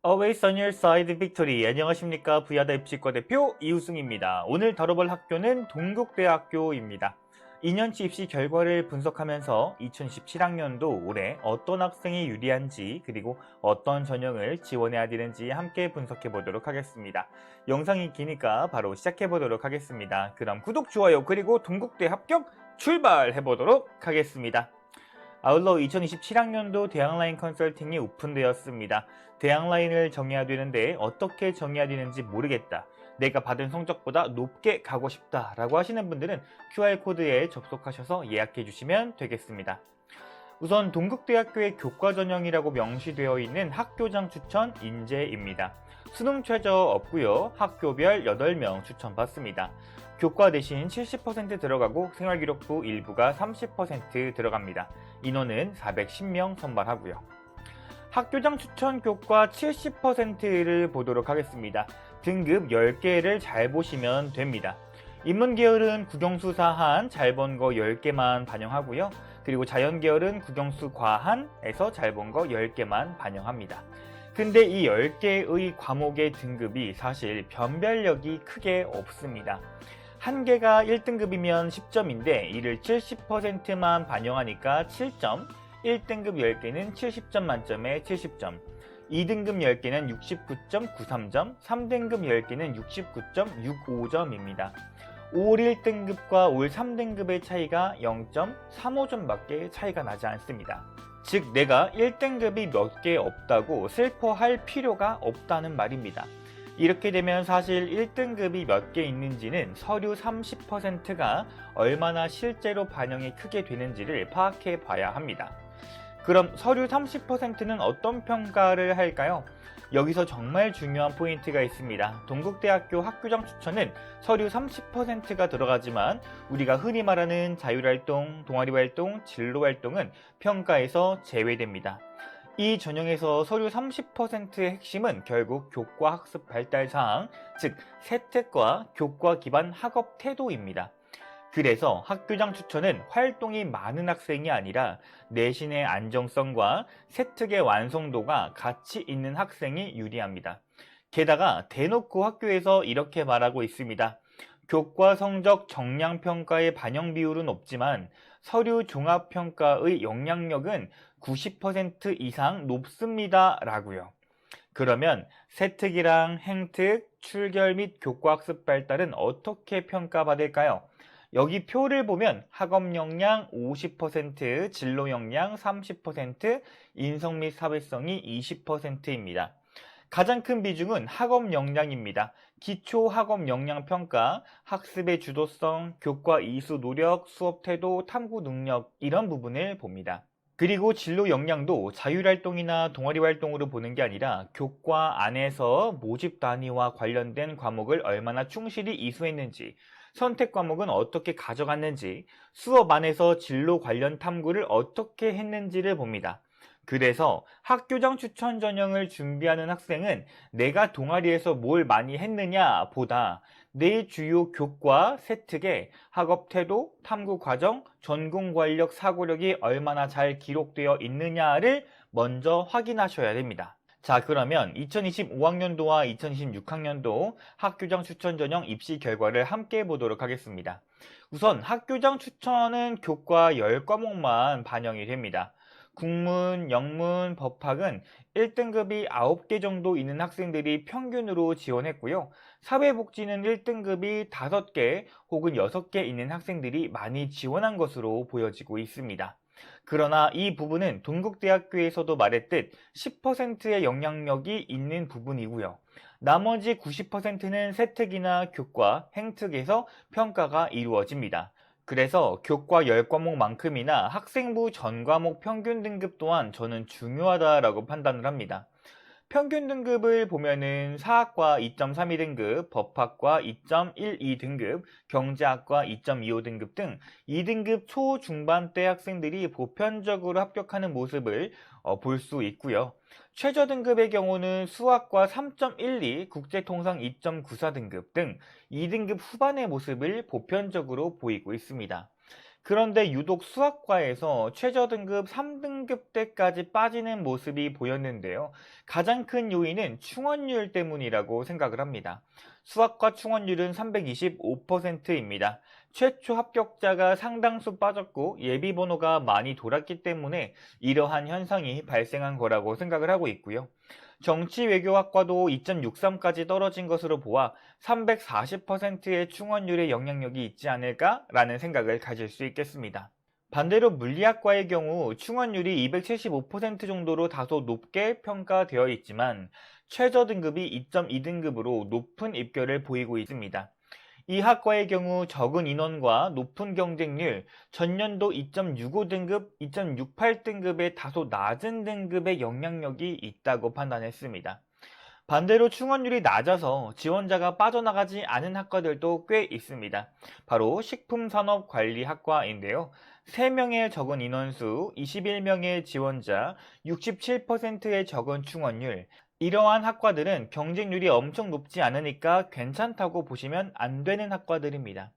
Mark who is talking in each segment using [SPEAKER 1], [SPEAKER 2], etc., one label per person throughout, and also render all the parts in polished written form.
[SPEAKER 1] Always on your side, victory. 안녕하십니까. 부야다 입시과 대표 이우승입니다. 오늘 다뤄볼 학교는 동국대학교입니다. 2년치 입시 결과를 분석하면서 2017학년도 올해 어떤 학생이 유리한지 그리고 어떤 전형을 지원해야 되는지 함께 분석해 보도록 하겠습니다. 영상이 기니까 바로 시작해 보도록 하겠습니다. 그럼 구독, 좋아요 그리고 동국대 합격 출발해 보도록 하겠습니다. 아울러 2027학년도 대학라인 컨설팅이 오픈되었습니다. 대학라인을 정해야 되는데 어떻게 정해야 되는지 모르겠다. 내가 받은 성적보다 높게 가고 싶다 라고 하시는 분들은 QR코드에 접속하셔서 예약해 주시면 되겠습니다. 우선 동국대학교의 교과 전형이라고 명시되어 있는 학교장 추천 인재입니다. 수능 최저 없고요. 학교별 8명 추천받습니다. 교과 대신 70% 들어가고 생활기록부 일부가 30% 들어갑니다. 인원은 410명 선발하고요. 학교장 추천 교과 70%를 보도록 하겠습니다. 등급 10개를 잘 보시면 됩니다. 인문계열은 국영수 사한 잘 본 거 10개만 반영하고요. 그리고 자연계열은 국영수 과한에서 잘 본 거 10개만 반영합니다. 근데 이 10개의 과목의 등급이 사실 변별력이 크게 없습니다. 한 개가 1등급이면 10점인데 이를 70%만 반영하니까 7점, 1등급 10개는 70점 만점에 70점, 2등급 10개는 69.93점, 3등급 10개는 69.65점입니다. 올 1등급과 올 3등급의 차이가 0.35점밖에 차이가 나지 않습니다. 즉 내가 1등급이 몇 개 없다고 슬퍼할 필요가 없다는 말입니다. 이렇게 되면 사실 1등급이 몇 개 있는지는 서류 30%가 얼마나 실제로 반영이 크게 되는지를 파악해 봐야 합니다. 그럼 서류 30%는 어떤 평가를 할까요? 여기서 정말 중요한 포인트가 있습니다. 동국대학교 학교장 추천은 서류 30%가 들어가지만 우리가 흔히 말하는 자율활동, 동아리활동, 진로활동은 평가에서 제외됩니다. 이 전형에서 서류 30%의 핵심은 결국 교과 학습 발달 사항, 즉 세특과 교과 기반 학업 태도입니다. 그래서 학교장 추천은 활동이 많은 학생이 아니라 내신의 안정성과 세특의 완성도가 같이 있는 학생이 유리합니다. 게다가 대놓고 학교에서 이렇게 말하고 있습니다. 교과 성적 정량평가의 반영 비율은 없지만 서류 종합평가의 영향력은 90% 이상 높습니다 라고요. 그러면 세특이랑 행특, 출결 및 교과학습 발달은 어떻게 평가받을까요? 여기 표를 보면 학업 역량 50%, 진로 역량 30%, 인성 및 사회성이 20%입니다. 가장 큰 비중은 학업 역량입니다. 기초 학업 역량 평가, 학습의 주도성, 교과 이수 노력, 수업 태도, 탐구 능력 이런 부분을 봅니다. 그리고 진로 역량도 자율활동이나 동아리 활동으로 보는 게 아니라 교과 안에서 모집 단위와 관련된 과목을 얼마나 충실히 이수했는지, 선택 과목은 어떻게 가져갔는지, 수업 안에서 진로 관련 탐구를 어떻게 했는지를 봅니다. 그래서 학교장 추천 전형을 준비하는 학생은 내가 동아리에서 뭘 많이 했느냐 보다 내 주요 교과, 세특에 학업 태도, 탐구 과정, 전공 관력, 사고력이 얼마나 잘 기록되어 있느냐를 먼저 확인하셔야 됩니다. 자, 그러면 2025학년도와 2026학년도 학교장 추천 전형 입시 결과를 함께 보도록 하겠습니다. 우선 학교장 추천은 교과 10과목만 반영이 됩니다. 국문, 영문, 법학은 1등급이 9개 정도 있는 학생들이 평균으로 지원했고요. 사회복지는 1등급이 5개 혹은 6개 있는 학생들이 많이 지원한 것으로 보여지고 있습니다. 그러나 이 부분은 동국대학교에서도 말했듯 10%의 영향력이 있는 부분이고요. 나머지 90%는 세특이나 교과, 행특에서 평가가 이루어집니다. 그래서 교과 10과목만큼이나 학생부 전 과목 평균 등급 또한 저는 중요하다라고 판단을 합니다. 평균 등급을 보면은 사학과 2.32등급, 법학과 2.12등급, 경제학과 2.25등급 등 2등급 초중반대 학생들이 보편적으로 합격하는 모습을 볼 수 있고요. 최저 등급의 경우는 수학과 3.12, 국제통상 2.94등급 등 2등급 후반의 모습을 보편적으로 보이고 있습니다. 그런데 유독 수학과에서 최저 등급 3등급 때까지 빠지는 모습이 보였는데요. 가장 큰 요인은 충원율 때문이라고 생각을 합니다. 수학과 충원율은 325%입니다. 최초 합격자가 상당수 빠졌고 예비 번호가 많이 돌았기 때문에 이러한 현상이 발생한 거라고 생각을 하고 있고요. 정치외교학과도 2.63까지 떨어진 것으로 보아 340%의 충원율의 영향력이 있지 않을까라는 생각을 가질 수 있겠습니다. 반대로 물리학과의 경우 충원율이 275% 정도로 다소 높게 평가되어 있지만 최저 등급이 2.2등급으로 높은 입결을 보이고 있습니다. 이 학과의 경우 적은 인원과 높은 경쟁률, 전년도 2.65등급, 2.68등급의 다소 낮은 등급의 영향력이 있다고 판단했습니다. 반대로 충원율이 낮아서 지원자가 빠져나가지 않은 학과들도 꽤 있습니다. 바로 식품산업관리학과인데요. 3명의 적은 인원수, 21명의 지원자, 67%의 적은 충원율, 이러한 학과들은 경쟁률이 엄청 높지 않으니까 괜찮다고 보시면 안 되는 학과들입니다.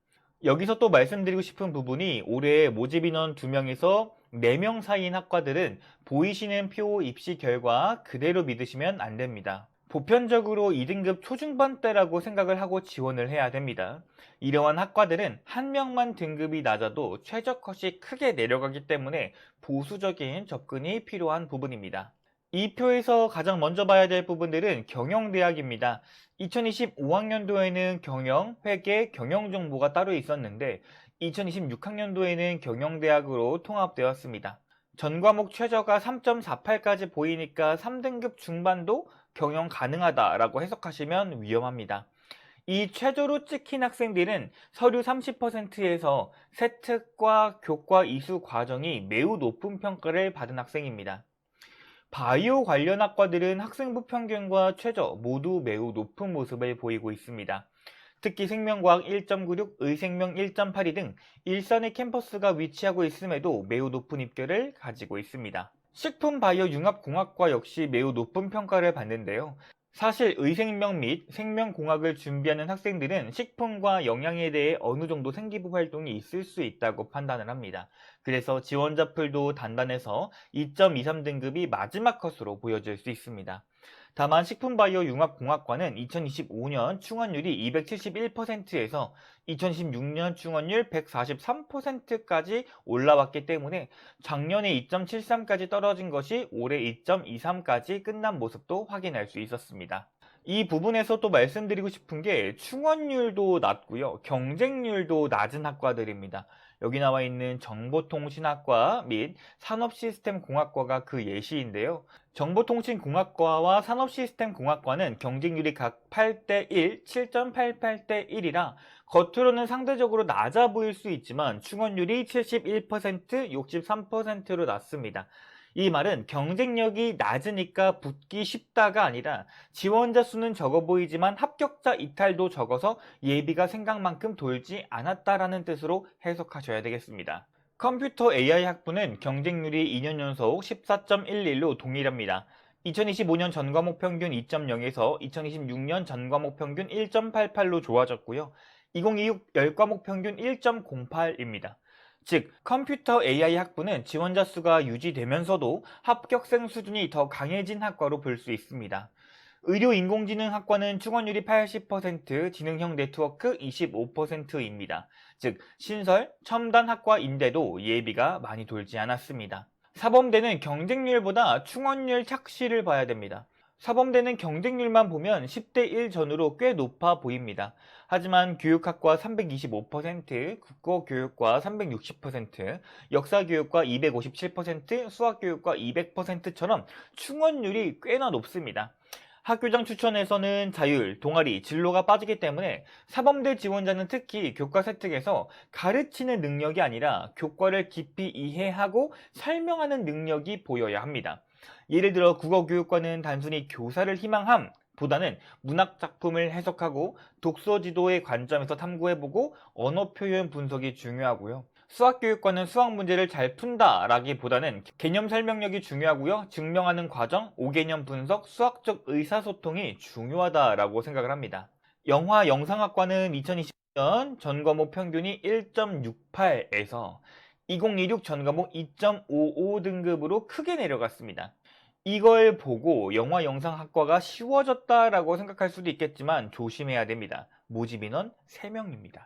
[SPEAKER 1] 여기서 또 말씀드리고 싶은 부분이 올해 모집 인원 2명에서 4명 사이인 학과들은 보이시는 표 입시 결과 그대로 믿으시면 안 됩니다. 보편적으로 2등급 초중반대라고 생각을 하고 지원을 해야 됩니다. 이러한 학과들은 한 명만 등급이 낮아도 최저컷이 크게 내려가기 때문에 보수적인 접근이 필요한 부분입니다. 이 표에서 가장 먼저 봐야 될 부분들은 경영대학입니다. 2025학년도에는 경영, 회계, 경영정보가 따로 있었는데 2026학년도에는 경영대학으로 통합되었습니다. 전 과목 최저가 3.48까지 보이니까 3등급 중반도 경영 가능하다라고 해석하시면 위험합니다. 이 최저로 찍힌 학생들은 서류 30%에서 세특과 교과 이수 과정이 매우 높은 평가를 받은 학생입니다. 바이오 관련 학과들은 학생부 평균과 최저 모두 매우 높은 모습을 보이고 있습니다. 특히 생명과학 1.96, 의생명 1.82 등 일선의 캠퍼스가 위치하고 있음에도 매우 높은 입결을 가지고 있습니다. 식품바이오융합공학과 역시 매우 높은 평가를 받는데요. 사실 의생명 및 생명공학을 준비하는 학생들은 식품과 영양에 대해 어느 정도 생기부 활동이 있을 수 있다고 판단을 합니다. 그래서 지원자 풀도 단단해서 2.23등급이 마지막 컷으로 보여질 수 있습니다. 다만 식품바이오융합공학과는 2025년 충원율이 271%에서 2016년 충원율 143%까지 올라왔기 때문에 작년에 2.73까지 떨어진 것이 올해 2.23까지 끝난 모습도 확인할 수 있었습니다. 이 부분에서 또 말씀드리고 싶은 게 충원율도 낮고요. 경쟁률도 낮은 학과들입니다. 여기 나와 있는 정보통신학과 및 산업시스템공학과가 그 예시인데요. 정보통신공학과와 산업시스템공학과는 경쟁률이 각 8대1, 7.88대1이라 겉으로는 상대적으로 낮아 보일 수 있지만 충원율이 71%, 63%로 낮습니다. 이 말은 경쟁력이 낮으니까 붙기 쉽다가 아니라 지원자 수는 적어 보이지만 합격자 이탈도 적어서 예비가 생각만큼 돌지 않았다라는 뜻으로 해석하셔야 되겠습니다. 컴퓨터 AI 학부는 경쟁률이 2년 연속 14.11로 동일합니다. 2025년 전과목 평균 2.0에서 2026년 전과목 평균 1.88로 좋아졌고요. 2026 10과목 평균 1.08입니다. 즉 컴퓨터 AI 학부는 지원자 수가 유지되면서도 합격생 수준이 더 강해진 학과로 볼 수 있습니다. 의료인공지능학과는 충원율이 80%, 지능형 네트워크 25%입니다. 즉 신설, 첨단학과인데도 예비가 많이 돌지 않았습니다. 사범대는 경쟁률보다 충원율 착시를 봐야 됩니다. 사범대는 경쟁률만 보면 10대 1 전후로 꽤 높아 보입니다. 하지만 교육학과 325%, 국어교육과 360%, 역사교육과 257%, 수학교육과 200%처럼 충원율이 꽤나 높습니다. 학교장 추천에서는 자율, 동아리, 진로가 빠지기 때문에 사범대 지원자는 특히 교과 세특에서 가르치는 능력이 아니라 교과를 깊이 이해하고 설명하는 능력이 보여야 합니다. 예를 들어 국어교육과는 단순히 교사를 희망함 보다는 문학작품을 해석하고 독서지도의 관점에서 탐구해보고 언어표현 분석이 중요하고요. 수학교육과는 수학 문제를 잘 푼다라기보다는 개념 설명력이 중요하고요. 증명하는 과정, 5개념 분석, 수학적 의사소통이 중요하다라고 생각을 합니다. 영화 영상학과는 2020년 전과목 평균이 1.68에서 2026 전과목 2.55 등급으로 크게 내려갔습니다. 이걸 보고 영화 영상학과가 쉬워졌다라고 생각할 수도 있겠지만 조심해야 됩니다. 모집 인원 3명입니다.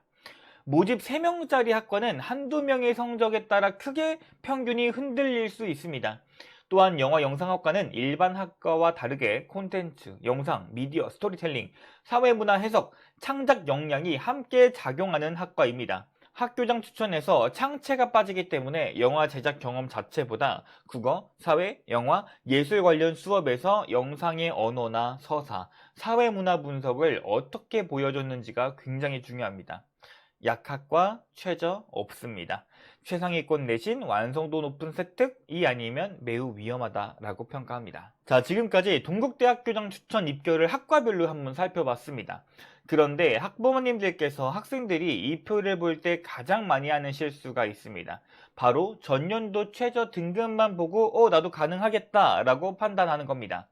[SPEAKER 1] 모집 3명짜리 학과는 한두 명의 성적에 따라 크게 평균이 흔들릴 수 있습니다. 또한 영화 영상학과는 일반 학과와 다르게 콘텐츠, 영상, 미디어, 스토리텔링, 사회문화 해석, 창작 역량이 함께 작용하는 학과입니다. 학교장 추천에서 창체가 빠지기 때문에 영화 제작 경험 자체보다 국어, 사회, 영화, 예술 관련 수업에서 영상의 언어나 서사, 사회문화 분석을 어떻게 보여줬는지가 굉장히 중요합니다. 약학과 최저 없습니다. 최상위권 내신 완성도 높은 세특이 아니면 매우 위험하다라고 평가합니다. 자, 지금까지 동국대학교장 추천 입결을 학과별로 한번 살펴봤습니다. 그런데 학부모님들께서 학생들이 이 표를 볼 때 가장 많이 하는 실수가 있습니다. 바로 전년도 최저 등급만 보고 나도 가능하겠다 라고 판단하는 겁니다.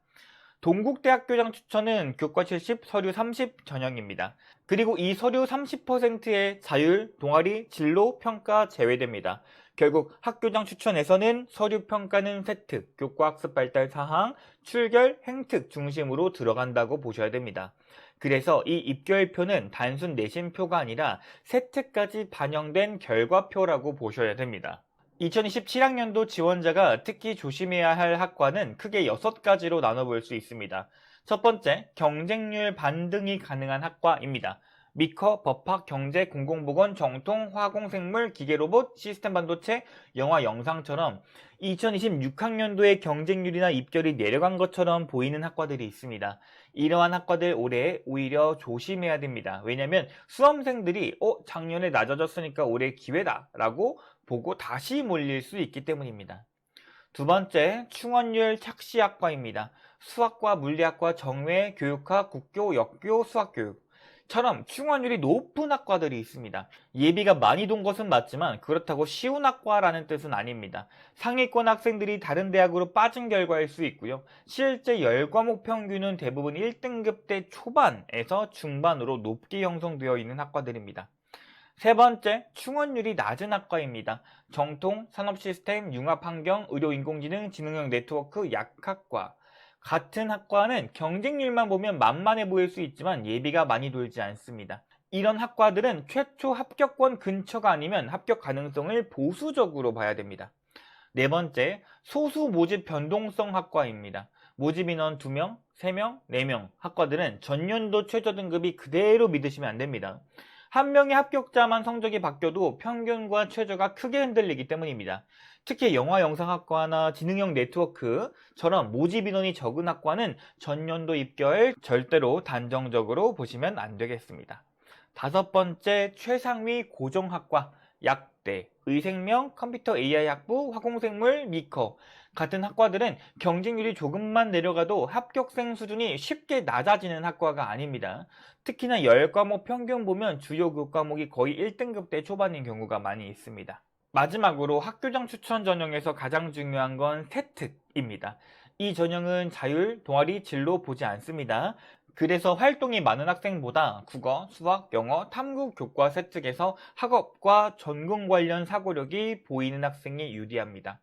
[SPEAKER 1] 동국대학교장 추천은 교과 70, 서류 30 전형입니다. 그리고 이 서류 30%의 자율, 동아리, 진로, 평가 제외됩니다. 결국 학교장 추천에서는 서류 평가는 세특, 교과 학습 발달 사항, 출결, 행특 중심으로 들어간다고 보셔야 됩니다. 그래서 이 입결표는 단순 내신표가 아니라 세특까지 반영된 결과표라고 보셔야 됩니다. 2027학년도 지원자가 특히 조심해야 할 학과는 크게 6가지로 나눠볼 수 있습니다. 첫 번째, 경쟁률 반등이 가능한 학과입니다. 미커, 법학, 경제, 공공보건, 정통, 화공생물, 기계로봇, 시스템 반도체, 영화 영상처럼 2026학년도의 경쟁률이나 입결이 내려간 것처럼 보이는 학과들이 있습니다. 이러한 학과들 올해 오히려 조심해야 됩니다. 왜냐하면 수험생들이 작년에 낮아졌으니까 올해 기회다 라고 보고 다시 몰릴 수 있기 때문입니다. 두 번째, 충원율 착시학과입니다. 수학과 물리학과, 정외, 교육학, 국교, 역교, 수학교육처럼 충원율이 높은 학과들이 있습니다. 예비가 많이 돈 것은 맞지만 그렇다고 쉬운 학과라는 뜻은 아닙니다. 상위권 학생들이 다른 대학으로 빠진 결과일 수 있고요. 실제 10과목 평균은 대부분 1등급대 초반에서 중반으로 높게 형성되어 있는 학과들입니다. 세 번째, 충원율이 낮은 학과입니다. 정통, 산업시스템, 융합환경, 의료인공지능, 지능형 네트워크, 약학과 같은 학과는 경쟁률만 보면 만만해 보일 수 있지만 예비가 많이 돌지 않습니다. 이런 학과들은 최초 합격권 근처가 아니면 합격 가능성을 보수적으로 봐야 됩니다. 네 번째, 소수 모집 변동성 학과입니다. 모집 인원 2명, 3명, 4명 학과들은 전년도 최저 등급이 그대로 믿으시면 안 됩니다. 한 명의 합격자만 성적이 바뀌어도 평균과 최저가 크게 흔들리기 때문입니다. 특히 영화 영상학과나 지능형 네트워크처럼 모집 인원이 적은 학과는 전년도 입결 절대로 단정적으로 보시면 안 되겠습니다. 다섯 번째, 최상위 고정학과, 약대, 의생명, 컴퓨터 AI 학부, 화공생물, 미커 같은 학과들은 경쟁률이 조금만 내려가도 합격생 수준이 쉽게 낮아지는 학과가 아닙니다. 특히나 10과목 평균 보면 주요 교과목이 거의 1등급대 초반인 경우가 많이 있습니다. 마지막으로 학교장 추천 전형에서 가장 중요한 건 세특입니다. 이 전형은 자율, 동아리, 진로 보지 않습니다. 그래서 활동이 많은 학생보다 국어, 수학, 영어, 탐구, 교과 세특에서 학업과 전공 관련 사고력이 보이는 학생이 유리합니다.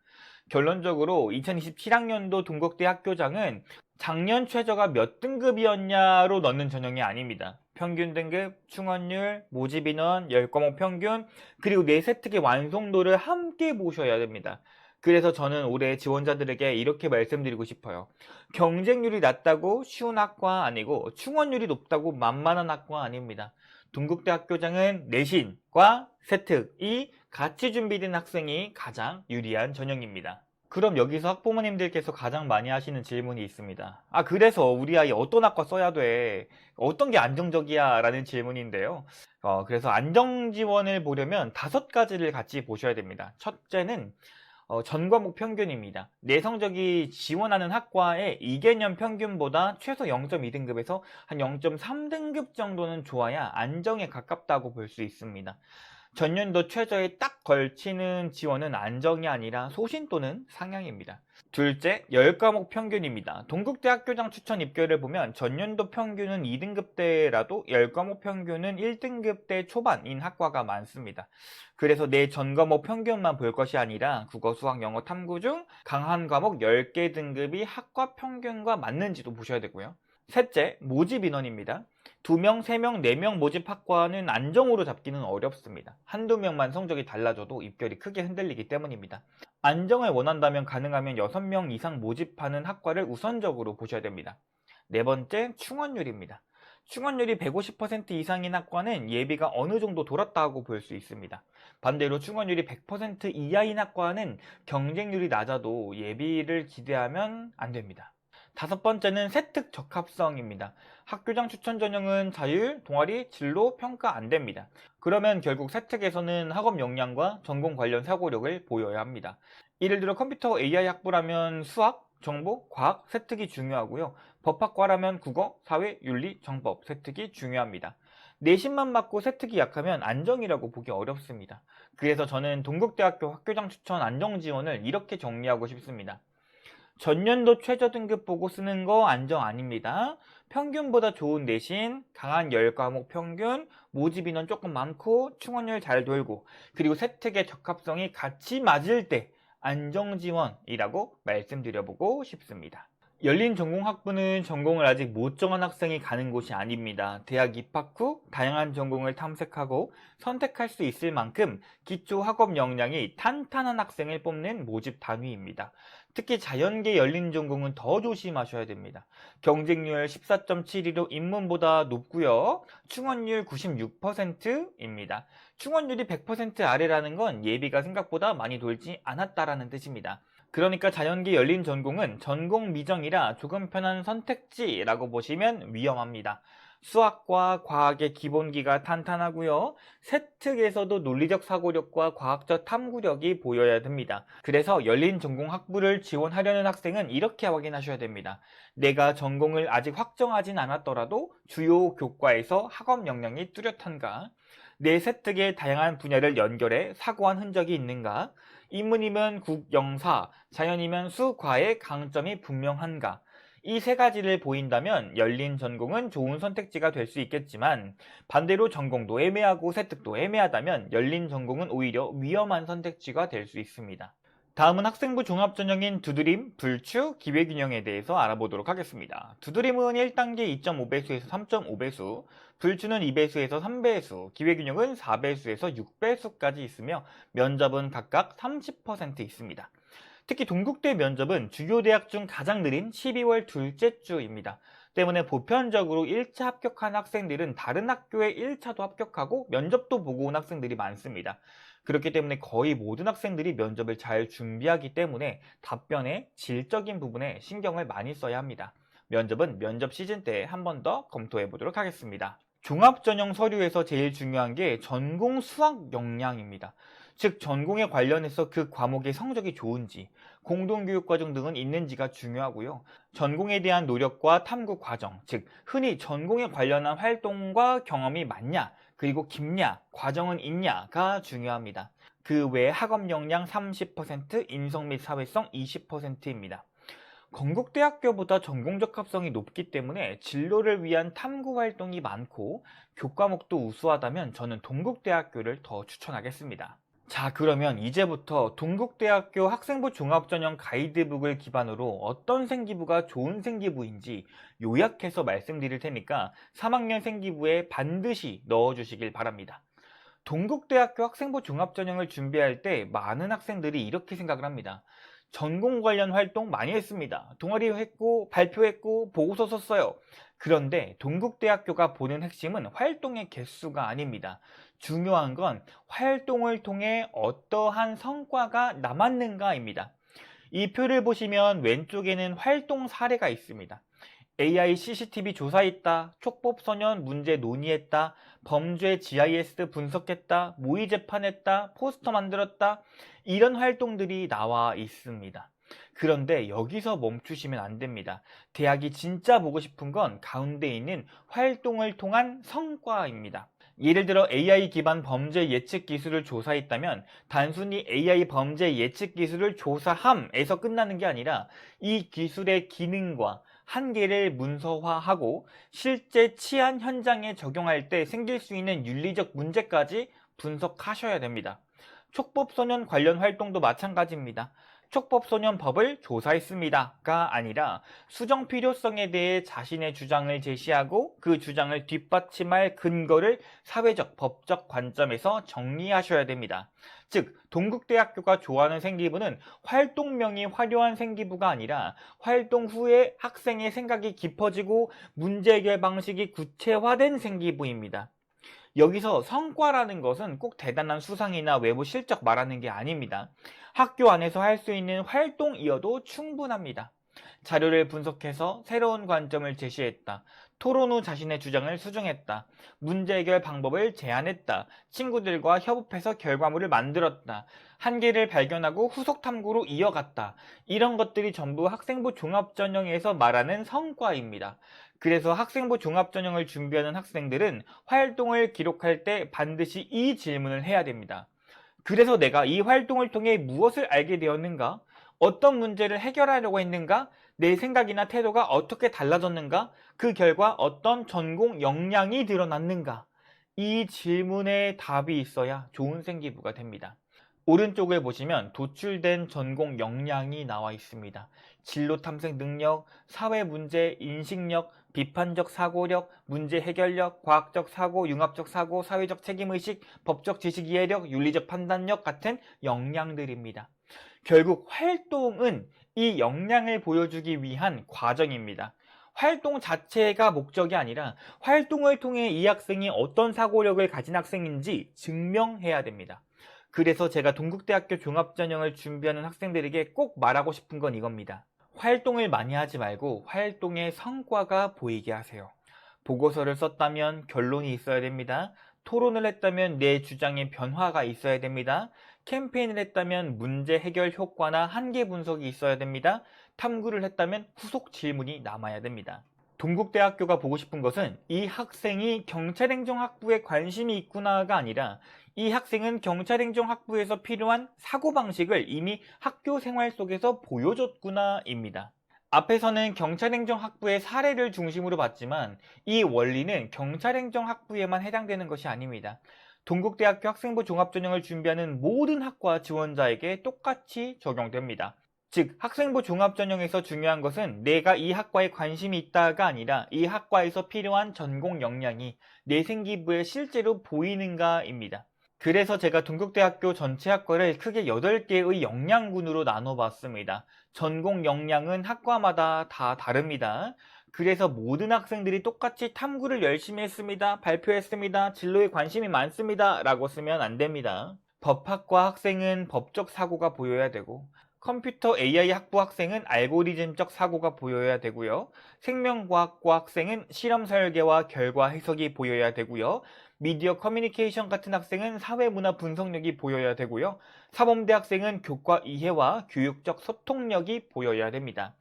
[SPEAKER 1] 결론적으로 2027학년도 동국대 학교장은 작년 최저가 몇 등급이었냐로 넣는 전형이 아닙니다. 평균 등급, 충원율, 모집 인원, 10과목 평균, 그리고 내 세특의 완성도를 함께 보셔야 됩니다. 그래서 저는 올해 지원자들에게 이렇게 말씀드리고 싶어요. 경쟁률이 낮다고 쉬운 학과 아니고 충원율이 높다고 만만한 학과 아닙니다. 동국대 학교장은 내신과 세특이 같이 준비된 학생이 가장 유리한 전형입니다. 그럼 여기서 학부모님들께서 가장 많이 하시는 질문이 있습니다. 그래서 우리 아이 어떤 학과 써야 돼? 어떤 게 안정적이야? 라는 질문인데요. 그래서 안정 지원을 보려면 5가지를 같이 보셔야 됩니다. 첫째는 전과목 평균입니다. 내 성적이 지원하는 학과의 2개년 평균보다 최소 0.2등급에서 한 0.3등급 정도는 좋아야 안정에 가깝다고 볼 수 있습니다. 전년도 최저에 딱 걸치는 지원은 안정이 아니라 소신 또는 상향입니다. 둘째, 10과목 평균입니다. 동국대학교장 추천 입결을 보면 전년도 평균은 2등급대라도 10과목 평균은 1등급대 초반인 학과가 많습니다. 그래서 내 전과목 평균만 볼 것이 아니라 국어, 수학, 영어, 탐구 중 강한 과목 10개 등급이 학과 평균과 맞는지도 보셔야 되고요. 셋째, 모집 인원입니다. 2명, 3명, 4명 모집 학과는 안정으로 잡기는 어렵습니다. 한두 명만 성적이 달라져도 입결이 크게 흔들리기 때문입니다. 안정을 원한다면 가능하면 6명 이상 모집하는 학과를 우선적으로 보셔야 됩니다. 네 번째, 충원율입니다. 충원율이 150% 이상인 학과는 예비가 어느 정도 돌았다고 볼 수 있습니다. 반대로 충원율이 100% 이하인 학과는 경쟁률이 낮아도 예비를 기대하면 안 됩니다. 다섯 번째는 세특 적합성입니다. 학교장 추천 전형은 자율, 동아리, 진로 평가 안 됩니다. 그러면 결국 세특에서는 학업 역량과 전공 관련 사고력을 보여야 합니다. 예를 들어 컴퓨터 AI 학부라면 수학, 정보, 과학, 세특이 중요하고요. 법학과라면 국어, 사회, 윤리, 정법, 세특이 중요합니다. 내신만 맞고 세특이 약하면 안정이라고 보기 어렵습니다. 그래서 저는 동국대학교 학교장 추천 안정 지원을 이렇게 정리하고 싶습니다. 전년도 최저 등급 보고 쓰는 거 안정 아닙니다. 평균보다 좋은 내신, 강한 10과목 평균, 모집 인원 조금 많고 충원율 잘 돌고 그리고 세특의 적합성이 같이 맞을 때 안정 지원이라고 말씀드려보고 싶습니다. 열린 전공학부는 전공을 아직 못 정한 학생이 가는 곳이 아닙니다. 대학 입학 후 다양한 전공을 탐색하고 선택할 수 있을 만큼 기초 학업 역량이 탄탄한 학생을 뽑는 모집 단위입니다. 특히 자연계 열린 전공은 더 조심하셔야 됩니다. 경쟁률 14.72로 인문보다 높고요. 충원율 96%입니다. 충원율이 100% 아래라는 건 예비가 생각보다 많이 돌지 않았다라는 뜻입니다. 그러니까 자연계 열린 전공은 전공 미정이라 조금 편한 선택지라고 보시면 위험합니다. 수학과 과학의 기본기가 탄탄하고요. 세특에서도 논리적 사고력과 과학적 탐구력이 보여야 됩니다. 그래서 열린 전공 학부를 지원하려는 학생은 이렇게 확인하셔야 됩니다. 내가 전공을 아직 확정하진 않았더라도 주요 교과에서 학업 역량이 뚜렷한가? 내 세특의 다양한 분야를 연결해 사고한 흔적이 있는가? 인문이면 국, 영사, 자연이면 수, 과의 강점이 분명한가? 이 세 가지를 보인다면 열린 전공은 좋은 선택지가 될 수 있겠지만 반대로 전공도 애매하고 세특도 애매하다면 열린 전공은 오히려 위험한 선택지가 될 수 있습니다. 다음은 학생부 종합전형인 두드림, 불추, 기회균형에 대해서 알아보도록 하겠습니다. 두드림은 1단계 2.5배수에서 3.5배수, 불추는 2배수에서 3배수, 기회균형은 4배수에서 6배수까지 있으며 면접은 각각 30% 있습니다. 특히 동국대 면접은 주요 대학 중 가장 느린 12월 둘째 주입니다. 때문에 보편적으로 1차 합격한 학생들은 다른 학교에 1차도 합격하고 면접도 보고 온 학생들이 많습니다. 그렇기 때문에 거의 모든 학생들이 면접을 잘 준비하기 때문에 답변의 질적인 부분에 신경을 많이 써야 합니다. 면접은 면접 시즌 때 한 번 더 검토해 보도록 하겠습니다. 종합전형 서류에서 제일 중요한 게 전공 수학 역량입니다. 즉 전공에 관련해서 그 과목의 성적이 좋은지, 공동교육과정 등은 있는지가 중요하고요. 전공에 대한 노력과 탐구 과정, 즉 흔히 전공에 관련한 활동과 경험이 많냐, 그리고 깊냐, 과정은 있냐가 중요합니다. 그 외에 학업 역량 30%, 인성 및 사회성 20%입니다. 건국대학교보다 전공 적합성이 높기 때문에 진로를 위한 탐구 활동이 많고 교과목도 우수하다면 저는 동국대학교를 더 추천하겠습니다. 자, 그러면 이제부터 동국대학교 학생부 종합전형 가이드북을 기반으로 어떤 생기부가 좋은 생기부인지 요약해서 말씀드릴 테니까 3학년 생기부에 반드시 넣어주시길 바랍니다. 동국대학교 학생부 종합전형을 준비할 때 많은 학생들이 이렇게 생각을 합니다. 전공 관련 활동 많이 했습니다. 동아리 했고 발표했고 보고서 썼어요. 그런데 동국대학교가 보는 핵심은 활동의 개수가 아닙니다. 중요한 건 활동을 통해 어떠한 성과가 남았는가입니다. 이 표를 보시면 왼쪽에는 활동 사례가 있습니다. AI CCTV 조사했다, 촉법소년 문제 논의했다, 범죄 GIS 분석했다, 모의 재판했다, 포스터 만들었다, 이런 활동들이 나와 있습니다. 그런데 여기서 멈추시면 안 됩니다. 대학이 진짜 보고 싶은 건 가운데 있는 활동을 통한 성과입니다. 예를 들어 AI 기반 범죄 예측 기술을 조사했다면 단순히 AI 범죄 예측 기술을 조사함에서 끝나는 게 아니라 이 기술의 기능과 한계를 문서화하고 실제 치안 현장에 적용할 때 생길 수 있는 윤리적 문제까지 분석하셔야 됩니다. 촉법소년 관련 활동도 마찬가지입니다. 촉법소년법을 조사했습니다가 아니라 수정 필요성에 대해 자신의 주장을 제시하고 그 주장을 뒷받침할 근거를 사회적, 법적 관점에서 정리하셔야 됩니다. 즉, 동국대학교가 좋아하는 생기부는 활동명이 화려한 생기부가 아니라 활동 후에 학생의 생각이 깊어지고 문제 해결 방식이 구체화된 생기부입니다. 여기서 성과라는 것은 꼭 대단한 수상이나 외부 실적 말하는 게 아닙니다. 학교 안에서 할 수 있는 활동이어도 충분합니다. 자료를 분석해서 새로운 관점을 제시했다. 토론 후 자신의 주장을 수정했다. 문제 해결 방법을 제안했다. 친구들과 협업해서 결과물을 만들었다. 한계를 발견하고 후속 탐구로 이어갔다. 이런 것들이 전부 학생부 종합전형에서 말하는 성과입니다. 그래서 학생부 종합전형을 준비하는 학생들은 활동을 기록할 때 반드시 이 질문을 해야 됩니다. 그래서 내가 이 활동을 통해 무엇을 알게 되었는가? 어떤 문제를 해결하려고 했는가? 내 생각이나 태도가 어떻게 달라졌는가? 그 결과 어떤 전공 역량이 드러났는가? 이 질문에 답이 있어야 좋은 생기부가 됩니다. 오른쪽을 보시면 도출된 전공 역량이 나와 있습니다. 진로 탐색 능력, 사회 문제 인식력, 비판적 사고력, 문제 해결력, 과학적 사고, 융합적 사고, 사회적 책임의식, 법적 지식 이해력, 윤리적 판단력 같은 역량들입니다. 결국 활동은 이 역량을 보여주기 위한 과정입니다. 활동 자체가 목적이 아니라 활동을 통해 이 학생이 어떤 사고력을 가진 학생인지 증명해야 됩니다. 그래서 제가 동국대학교 종합전형을 준비하는 학생들에게 꼭 말하고 싶은 건 이겁니다. 활동을 많이 하지 말고 활동의 성과가 보이게 하세요. 보고서를 썼다면 결론이 있어야 됩니다. 토론을 했다면 내 주장의 변화가 있어야 됩니다. 캠페인을 했다면 문제 해결 효과나 한계 분석이 있어야 됩니다. 탐구를 했다면 후속 질문이 남아야 됩니다. 동국대학교가 보고 싶은 것은 이 학생이 경찰행정학부에 관심이 있구나가 아니라 이 학생은 경찰행정학부에서 필요한 사고방식을 이미 학교 생활 속에서 보여줬구나입니다. 앞에서는 경찰행정학부의 사례를 중심으로 봤지만 이 원리는 경찰행정학부에만 해당되는 것이 아닙니다. 동국대학교 학생부 종합전형을 준비하는 모든 학과 지원자에게 똑같이 적용됩니다. 즉, 학생부 종합전형에서 중요한 것은 내가 이 학과에 관심이 있다가 아니라 이 학과에서 필요한 전공 역량이 내 생기부에 실제로 보이는가입니다. 그래서 제가 동국대학교 전체 학과를 크게 8개의 역량군으로 나눠봤습니다. 전공 역량은 학과마다 다 다릅니다. 그래서 모든 학생들이 똑같이 탐구를 열심히 했습니다. 발표했습니다. 진로에 관심이 많습니다. 라고 쓰면 안 됩니다. 법학과 학생은 법적 사고가 보여야 되고 컴퓨터 AI 학부 학생은 알고리즘적 사고가 보여야 되고요. 생명과학과 학생은 실험 설계와 결과 해석이 보여야 되고요. 미디어 커뮤니케이션 같은 학생은 사회문화 분석력이 보여야 되고요. 사범대 학생은 교과 이해와 교육적 소통력이 보여야 됩니다.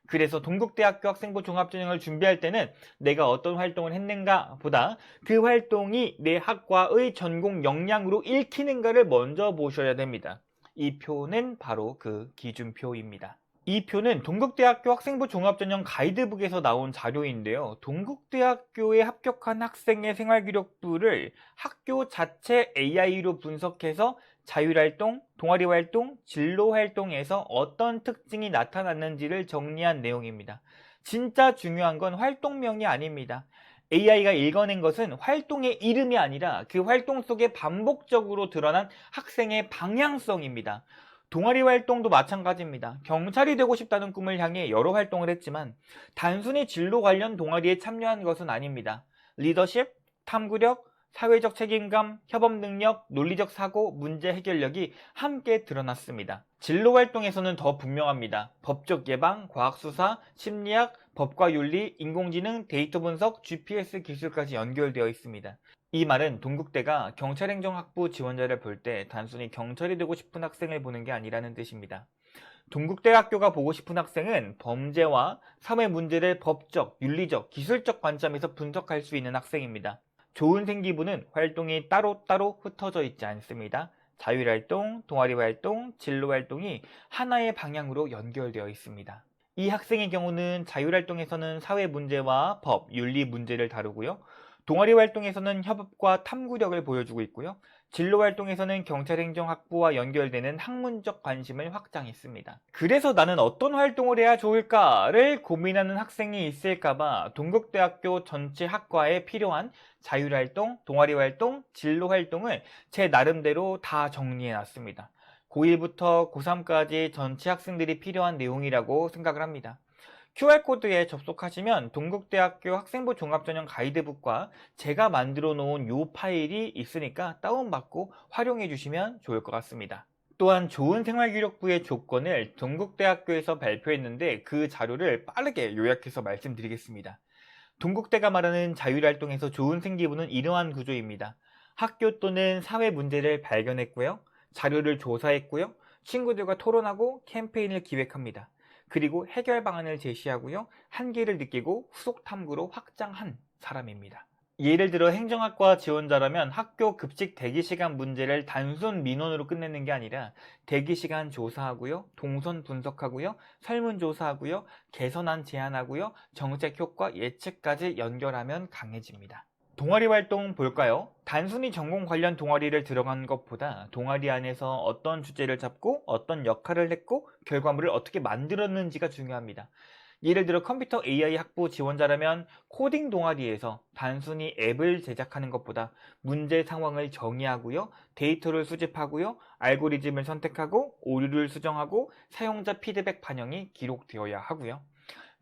[SPEAKER 1] 그래서 동국대학교 학생부 종합전형을 준비할 때는 내가 어떤 활동을 했는가 보다 그 활동이 내 학과의 전공 역량으로 읽히는가를 먼저 보셔야 됩니다. 이 표는 바로 그 기준표입니다. 이 표는 동국대학교 학생부 종합전형 가이드북에서 나온 자료인데요. 동국대학교에 합격한 학생의 생활기록부를 학교 자체 AI로 분석해서 자율활동, 동아리활동, 진로활동에서 어떤 특징이 나타났는지를 정리한 내용입니다. 진짜 중요한 건 활동명이 아닙니다. AI가 읽어낸 것은 활동의 이름이 아니라 그 활동 속에 반복적으로 드러난 학생의 방향성입니다. 동아리 활동도 마찬가지입니다. 경찰이 되고 싶다는 꿈을 향해 여러 활동을 했지만 단순히 진로 관련 동아리에 참여한 것은 아닙니다. 리더십, 탐구력, 사회적 책임감, 협업 능력, 논리적 사고, 문제 해결력이 함께 드러났습니다. 진로 활동에서는 더 분명합니다. 법적 예방, 과학수사, 심리학, 법과 윤리, 인공지능, 데이터 분석, GPS 기술까지 연결되어 있습니다. 이 말은 동국대가 경찰행정학부 지원자를 볼 때 단순히 경찰이 되고 싶은 학생을 보는 게 아니라는 뜻입니다. 동국대학교가 보고 싶은 학생은 범죄와 사회 문제를 법적, 윤리적, 기술적 관점에서 분석할 수 있는 학생입니다. 좋은 생기부는 활동이 따로따로 흩어져 있지 않습니다. 자율활동, 동아리활동, 진로활동이 하나의 방향으로 연결되어 있습니다. 이 학생의 경우는 자율활동에서는 사회 문제와 법, 윤리 문제를 다루고요. 동아리 활동에서는 협업과 탐구력을 보여주고 있고요. 진로 활동에서는 경찰행정학부와 연결되는 학문적 관심을 확장했습니다. 그래서 나는 어떤 활동을 해야 좋을까를 고민하는 학생이 있을까봐 동국대학교 전체 학과에 필요한 자율활동, 동아리 활동, 진로 활동을 제 나름대로 다 정리해놨습니다. 고1부터 고3까지 전체 학생들이 필요한 내용이라고 생각을 합니다. QR코드에 접속하시면 동국대학교 학생부 종합전형 가이드북과 제가 만들어 놓은 요 파일이 있으니까 다운받고 활용해 주시면 좋을 것 같습니다. 또한 좋은 생활기록부의 조건을 동국대학교에서 발표했는데 그 자료를 빠르게 요약해서 말씀드리겠습니다. 동국대가 말하는 자율활동에서 좋은 생기부는 이러한 구조입니다. 학교 또는 사회 문제를 발견했고요. 자료를 조사했고요. 친구들과 토론하고 캠페인을 기획합니다. 그리고 해결 방안을 제시하고요. 한계를 느끼고 후속 탐구로 확장한 사람입니다. 예를 들어 행정학과 지원자라면 학교 급식 대기시간 문제를 단순 민원으로 끝내는 게 아니라 대기시간 조사하고요. 동선 분석하고요. 설문조사하고요. 개선안 제안하고요. 정책 효과 예측까지 연결하면 강해집니다. 동아리 활동 볼까요? 단순히 전공 관련 동아리를 들어간 것보다 동아리 안에서 어떤 주제를 잡고 어떤 역할을 했고 결과물을 어떻게 만들었는지가 중요합니다. 예를 들어 컴퓨터 AI 학부 지원자라면 코딩 동아리에서 단순히 앱을 제작하는 것보다 문제 상황을 정의하고요. 데이터를 수집하고요. 알고리즘을 선택하고 오류를 수정하고 사용자 피드백 반영이 기록되어야 하고요.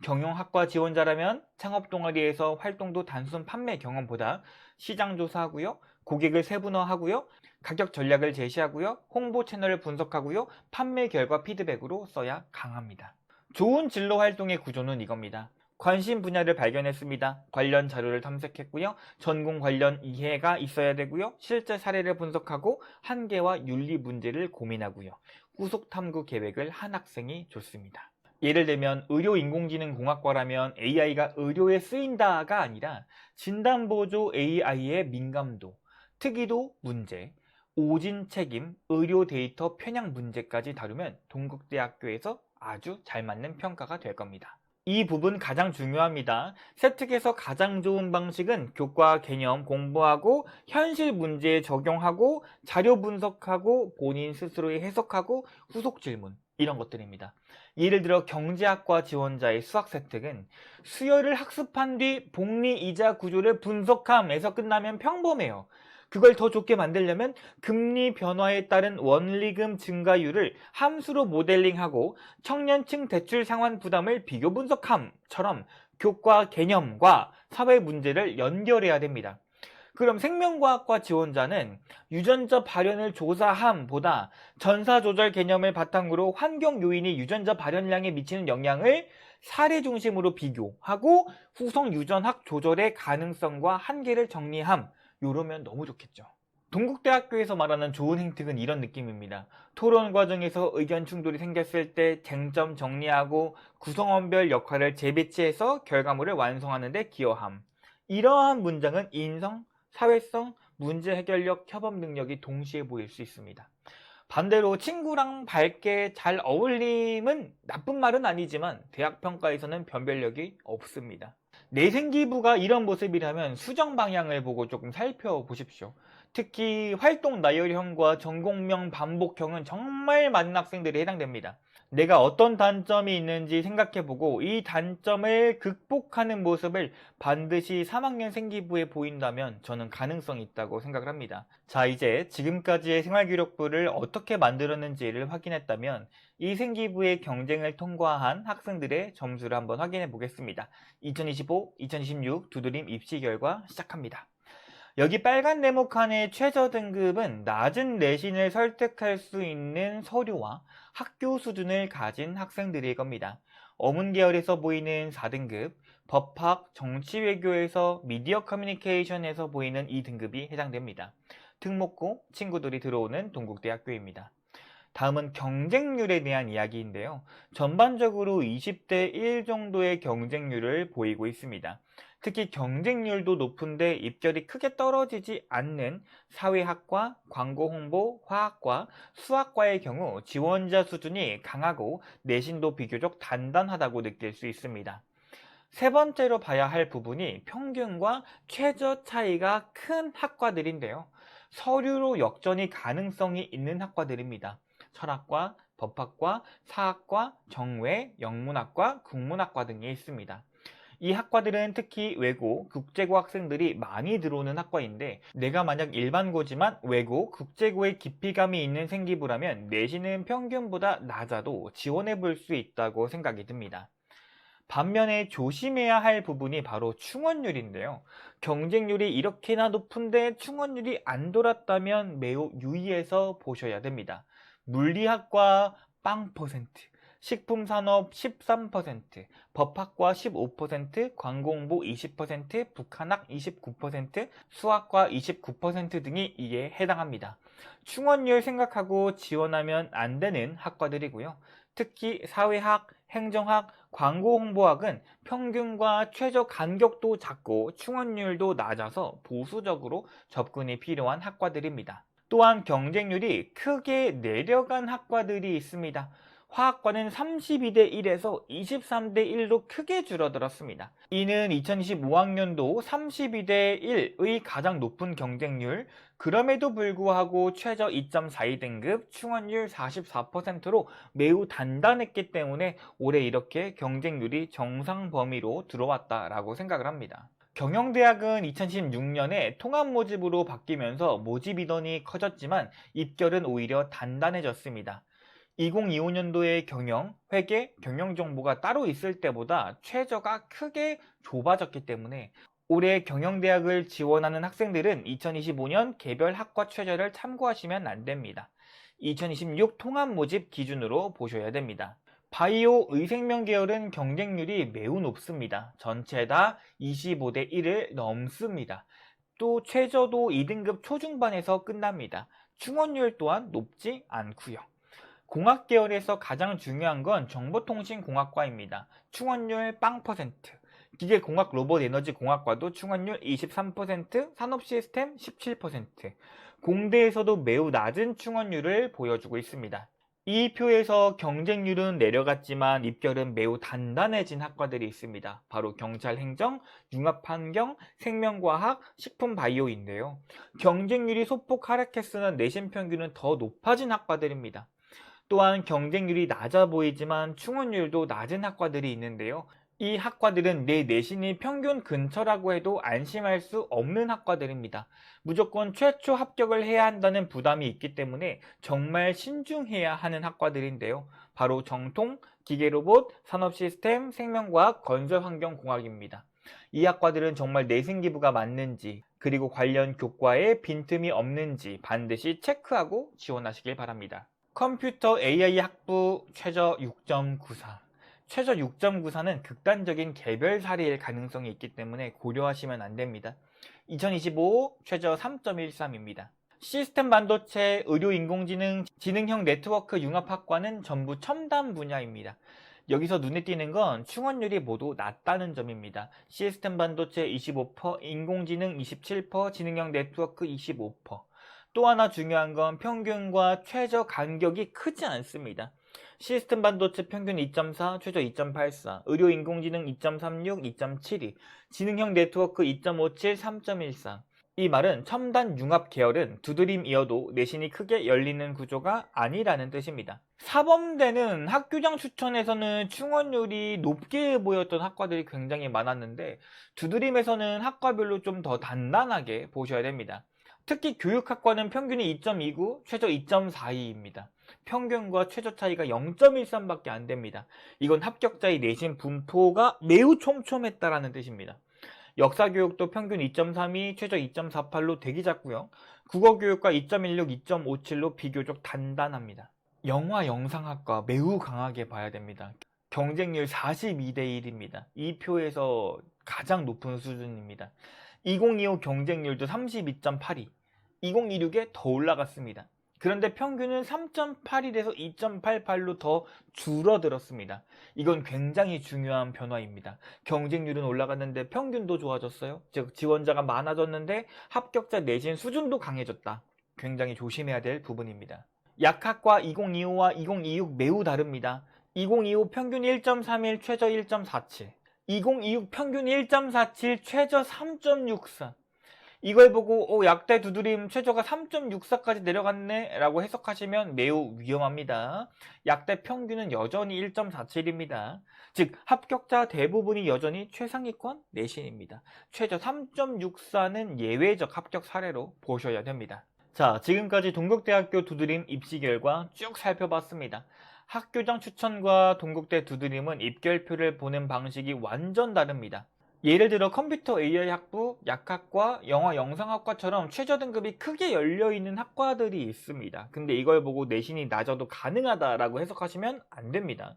[SPEAKER 1] 경영학과 지원자라면 창업 동아리에서 활동도 단순 판매 경험보다 시장 조사하고요. 고객을 세분화하고요. 가격 전략을 제시하고요. 홍보 채널을 분석하고요. 판매 결과 피드백으로 써야 강합니다. 좋은 진로 활동의 구조는 이겁니다. 관심 분야를 발견했습니다. 관련 자료를 탐색했고요. 전공 관련 이해가 있어야 되고요. 실제 사례를 분석하고 한계와 윤리 문제를 고민하고요. 후속 탐구 계획을 한 학생이 좋습니다. 예를 들면 의료인공지능공학과라면 AI가 의료에 쓰인다가 아니라 진단보조 AI의 민감도, 특이도 문제, 오진 책임, 의료 데이터 편향 문제까지 다루면 동국대학교에서 아주 잘 맞는 평가가 될 겁니다. 이 부분 가장 중요합니다. 세특에서 가장 좋은 방식은 교과 개념 공부하고 현실 문제에 적용하고 자료 분석하고 본인 스스로의 해석하고 후속 질문 이런 것들입니다. 예를 들어 경제학과 지원자의 수학 세특은 수열을 학습한 뒤 복리 이자 구조를 분석함에서 끝나면 평범해요. 그걸 더 좋게 만들려면 금리 변화에 따른 원리금 증가율을 함수로 모델링하고 청년층 대출 상환 부담을 비교 분석함처럼 교과 개념과 사회 문제를 연결해야 됩니다. 그럼 생명과학과 지원자는 유전자 발현을 조사함보다 전사 조절 개념을 바탕으로 환경 요인이 유전자 발현량에 미치는 영향을 사례 중심으로 비교하고 후성 유전학 조절의 가능성과 한계를 정리함. 요러면 너무 좋겠죠. 동국대학교에서 말하는 좋은 행특은 이런 느낌입니다. 토론 과정에서 의견 충돌이 생겼을 때 쟁점 정리하고 구성원별 역할을 재배치해서 결과물을 완성하는 데 기여함. 이러한 문장은 인성, 사회성, 문제 해결력, 협업 능력이 동시에 보일 수 있습니다. 반대로 친구랑 밝게 잘 어울림은 나쁜 말은 아니지만 대학 평가에서는 변별력이 없습니다. 내 생기부가 이런 모습이라면 수정 방향을 보고 조금 살펴보십시오. 특히 활동 나열형과 전공명 반복형은 정말 많은 학생들이 해당됩니다. 내가 어떤 단점이 있는지 생각해보고 이 단점을 극복하는 모습을 반드시 3학년 생기부에 보인다면 저는 가능성이 있다고 생각을 합니다. 자, 이제 지금까지의 생활기록부를 어떻게 만들었는지를 확인했다면 이 생기부의 경쟁을 통과한 학생들의 점수를 한번 확인해 보겠습니다. 2025, 2026 두드림 입시 결과 시작합니다. 여기 빨간 네모칸의 최저 등급은 낮은 내신을 설득할 수 있는 서류와 학교 수준을 가진 학생들일 겁니다. 어문 계열에서 보이는 4등급, 법학, 정치외교에서 미디어 커뮤니케이션에서 보이는 2등급이 해당됩니다. 특목고 친구들이 들어오는 동국대학교입니다. 다음은 경쟁률에 대한 이야기인데요. 전반적으로 20대 1 정도의 경쟁률을 보이고 있습니다. 특히 경쟁률도 높은데 입결이 크게 떨어지지 않는 사회학과, 광고홍보, 화학과, 수학과의 경우 지원자 수준이 강하고 내신도 비교적 단단하다고 느낄 수 있습니다. 세 번째로 봐야 할 부분이 평균과 최저 차이가 큰 학과들인데요. 서류로 역전이 가능성이 있는 학과들입니다. 철학과, 법학과, 사학과, 정외, 영문학과, 국문학과 등이 있습니다. 이 학과들은 특히 외고, 국제고 학생들이 많이 들어오는 학과인데 내가 만약 일반고지만 외고, 국제고에 깊이감이 있는 생기부라면 내신은 평균보다 낮아도 지원해 볼 수 있다고 생각이 듭니다. 반면에 조심해야 할 부분이 바로 충원율인데요. 경쟁률이 이렇게나 높은데 충원율이 안 돌았다면 매우 유의해서 보셔야 됩니다. 물리학과 0%, 식품산업 13%, 법학과 15%, 광공부 20%, 북한학 29%, 수학과 29% 등이 이에 해당합니다. 충원율 생각하고 지원하면 안 되는 학과들이고요. 특히 사회학, 행정학, 광고홍보학은 평균과 최저 간격도 작고 충원율도 낮아서 보수적으로 접근이 필요한 학과들입니다. 또한 경쟁률이 크게 내려간 학과들이 있습니다. 화학과는 32대 1에서 23대 1로 크게 줄어들었습니다. 이는 2025학년도 32대 1의 가장 높은 경쟁률, 그럼에도 불구하고 최저 2.42등급, 충원율 44%로 매우 단단했기 때문에 올해 이렇게 경쟁률이 정상 범위로 들어왔다라고 생각을 합니다. 경영대학은 2016년에 통합 모집으로 바뀌면서 모집 인원이 커졌지만 입결은 오히려 단단해졌습니다. 2025년도에 경영, 회계, 경영 정보가 따로 있을 때보다 최저가 크게 좁아졌기 때문에 올해 경영대학을 지원하는 학생들은 2025년 개별 학과 최저를 참고하시면 안 됩니다. 2026 통합 모집 기준으로 보셔야 됩니다. 바이오 의생명 계열은 경쟁률이 매우 높습니다. 전체 다 25대 1을 넘습니다. 또 최저도 2등급 초중반에서 끝납니다. 충원율 또한 높지 않고요. 공학 계열에서 가장 중요한 건 정보통신공학과입니다. 충원율 0%, 기계공학 로봇에너지 공학과도 충원율 23%, 산업시스템 17%, 공대에서도 매우 낮은 충원율을 보여주고 있습니다. 이 표에서 경쟁률은 내려갔지만 입결은 매우 단단해진 학과들이 있습니다. 바로 경찰행정, 융합환경, 생명과학, 식품바이오인데요. 경쟁률이 소폭 하락했으나 내신 평균은 더 높아진 학과들입니다. 또한 경쟁률이 낮아 보이지만 충원율도 낮은 학과들이 있는데요. 이 학과들은 내 내신이 평균 근처라고 해도 안심할 수 없는 학과들입니다. 무조건 최초 합격을 해야 한다는 부담이 있기 때문에 정말 신중해야 하는 학과들인데요. 바로 정통, 기계로봇, 산업시스템, 생명과학, 건설환경공학입니다. 이 학과들은 정말 내신 기부가 맞는지 그리고 관련 교과에 빈틈이 없는지 반드시 체크하고 지원하시길 바랍니다. 컴퓨터 AI 학부 최저 6.94. 최저 6.94는 극단적인 개별 사례일 가능성이 있기 때문에 고려하시면 안 됩니다. 2025 최저 3.13입니다. 시스템 반도체, 의료인공지능, 지능형 네트워크 융합학과는 전부 첨단 분야입니다. 여기서 눈에 띄는 건 충원율이 모두 낮다는 점입니다. 시스템 반도체 25%, 인공지능 27%, 지능형 네트워크 25%. 또 하나 중요한 건 평균과 최저 간격이 크지 않습니다. 시스템 반도체 평균 2.4, 최저 2.84, 의료인공지능 2.36, 2.72, 지능형 네트워크 2.57, 3.14. 이 말은 첨단 융합 계열은 두드림이어도 내신이 크게 열리는 구조가 아니라는 뜻입니다. 사범대는 학교장 추천에서는 충원율이 높게 보였던 학과들이 굉장히 많았는데 두드림에서는 학과별로 좀 더 단단하게 보셔야 됩니다. 특히 교육학과는 평균이 2.29, 최저 2.42입니다. 평균과 최저 차이가 0.13밖에 안 됩니다. 이건 합격자의 내신 분포가 매우 촘촘했다라는 뜻입니다. 역사교육도 평균 2.32, 최저 2.48로 되게 작고요. 국어교육과 2.16, 2.57로 비교적 단단합니다. 영화 영상학과 매우 강하게 봐야 됩니다. 경쟁률 42대 1입니다. 이 표에서 가장 높은 수준입니다. 2025 경쟁률도 32.82, 2026에 더 올라갔습니다. 그런데 평균은 3.81에서 2.88로 더 줄어들었습니다. 이건 굉장히 중요한 변화입니다. 경쟁률은 올라갔는데 평균도 좋아졌어요. 즉 지원자가 많아졌는데 합격자 내신 수준도 강해졌다. 굉장히 조심해야 될 부분입니다. 약학과 2025와 2026 매우 다릅니다. 2025 평균 1.31, 최저 1.47. 2026 평균 1.47, 최저 3.64. 이걸 보고 약대 두드림 최저가 3.64까지 내려갔네 라고 해석하시면 매우 위험합니다. 약대 평균은 여전히 1.47입니다. 즉 합격자 대부분이 여전히 최상위권 내신입니다. 최저 3.64는 예외적 합격 사례로 보셔야 됩니다. 자, 지금까지 동국대학교 두드림 입시 결과 쭉 살펴봤습니다. 학교장 추천과 동국대 두드림은 입결표를 보는 방식이 완전 다릅니다. 예를 들어 컴퓨터 AI 학부, 약학과, 영화 영상학과처럼 최저 등급이 크게 열려있는 학과들이 있습니다. 근데 이걸 보고 내신이 낮아도 가능하다라고 해석하시면 안 됩니다.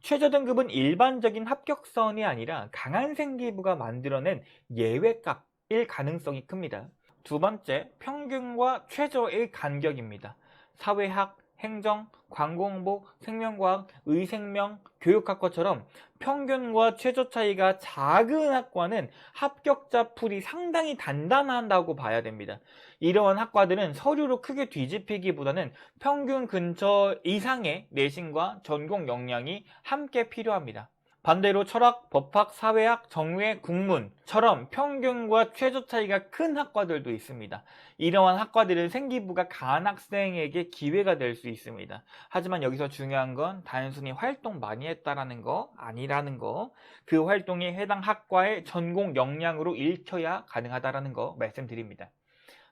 [SPEAKER 1] 최저 등급은 일반적인 합격선이 아니라 강한 생기부가 만들어낸 예외값일 가능성이 큽니다. 두 번째, 평균과 최저의 간격입니다. 사회학, 행정, 광고홍보, 생명과학, 의생명, 교육학과처럼 평균과 최저 차이가 작은 학과는 합격자 풀이 상당히 단단하다고 봐야 됩니다. 이러한 학과들은 서류로 크게 뒤집히기보다는 평균 근처 이상의 내신과 전공 역량이 함께 필요합니다. 반대로 철학, 법학, 사회학, 정외, 국문처럼 평균과 최저 차이가 큰 학과들도 있습니다. 이러한 학과들은 생기부가 강한 학생에게 기회가 될 수 있습니다. 하지만 여기서 중요한 건 단순히 활동 많이 했다라는 거 아니라는 거, 그 활동이 해당 학과의 전공 역량으로 읽혀야 가능하다라는 거 말씀드립니다.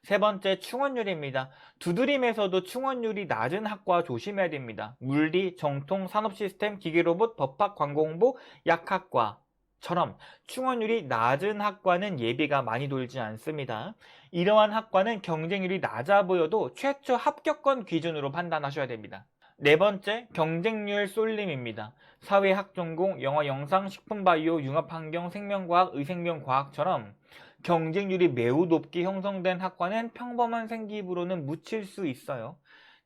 [SPEAKER 1] 세 번째, 충원율입니다. 두드림에서도 충원율이 낮은 학과 조심해야 됩니다. 물리, 정통, 산업시스템, 기계로봇, 법학, 광고홍보, 약학과처럼 충원율이 낮은 학과는 예비가 많이 돌지 않습니다. 이러한 학과는 경쟁률이 낮아 보여도 최초 합격권 기준으로 판단하셔야 됩니다. 네 번째, 경쟁률 쏠림입니다. 사회학 전공, 영화 영상, 식품바이오, 융합환경, 생명과학, 의생명과학처럼 경쟁률이 매우 높게 형성된 학과는 평범한 생기부로는 묻힐 수 있어요.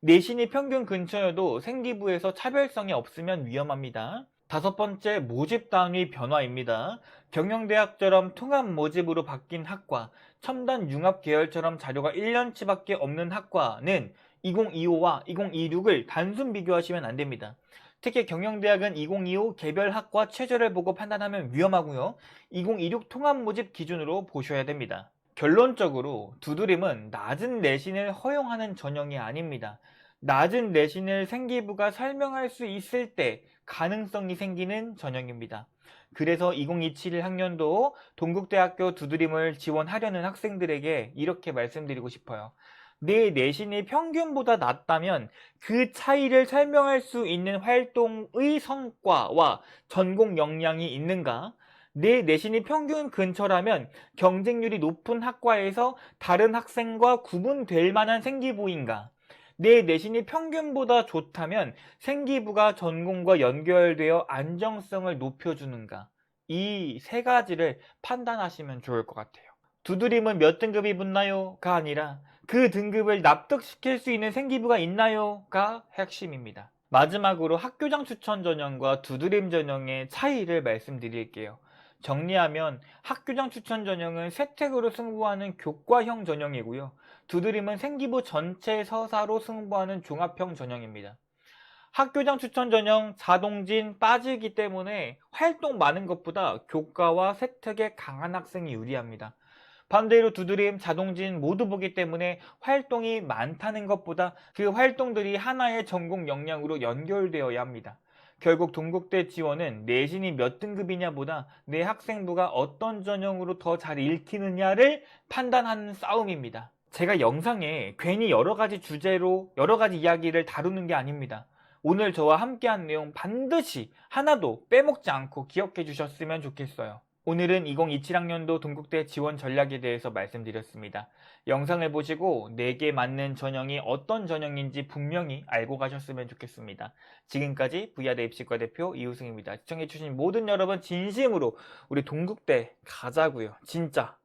[SPEAKER 1] 내신이 평균 근처여도 생기부에서 차별성이 없으면 위험합니다. 다섯 번째, 모집 단위 변화입니다. 경영대학처럼 통합 모집으로 바뀐 학과, 첨단 융합 계열처럼 자료가 1년치밖에 없는 학과는 2025와 2026을 단순 비교하시면 안 됩니다. 특히 경영대학은 2025 개별 학과 최저를 보고 판단하면 위험하고요. 2026 통합 모집 기준으로 보셔야 됩니다. 결론적으로 두드림은 낮은 내신을 허용하는 전형이 아닙니다. 낮은 내신을 생기부가 설명할 수 있을 때 가능성이 생기는 전형입니다. 그래서 2027 학년도 동국대학교 두드림을 지원하려는 학생들에게 이렇게 말씀드리고 싶어요. 내 내신이 평균보다 낮다면 그 차이를 설명할 수 있는 활동의 성과와 전공 역량이 있는가? 내 내신이 평균 근처라면 경쟁률이 높은 학과에서 다른 학생과 구분될 만한 생기부인가? 내 내신이 평균보다 좋다면 생기부가 전공과 연결되어 안정성을 높여주는가? 이 세 가지를 판단하시면 좋을 것 같아요. 두드림은 몇 등급이 붙나요?가 아니라 그 등급을 납득시킬 수 있는 생기부가 있나요?가 핵심입니다. 마지막으로 학교장 추천 전형과 두드림 전형의 차이를 말씀드릴게요. 정리하면 학교장 추천 전형은 세택으로 승부하는 교과형 전형이고요. 두드림은 생기부 전체 서사로 승부하는 종합형 전형입니다. 학교장 추천 전형 자동진 빠지기 때문에 활동 많은 것보다 교과와 세특에 강한 학생이 유리합니다. 반대로 두드림, 자동진 모두 보기 때문에 활동이 많다는 것보다 그 활동들이 하나의 전공 역량으로 연결되어야 합니다. 결국 동국대 지원은 내신이 몇 등급이냐보다 내 학생부가 어떤 전형으로 더 잘 읽히느냐를 판단하는 싸움입니다. 제가 영상에 괜히 여러 가지 주제로 여러 가지 이야기를 다루는 게 아닙니다. 오늘 저와 함께한 내용 반드시 하나도 빼먹지 않고 기억해 주셨으면 좋겠어요. 오늘은 2027학년도 동국대 지원 전략에 대해서 말씀드렸습니다. 영상을 보시고 내게 맞는 전형이 어떤 전형인지 분명히 알고 가셨으면 좋겠습니다. 지금까지 V야대 입시과 대표 이우승입니다. 시청해주신 모든 여러분 진심으로 우리 동국대 가자고요. 진짜.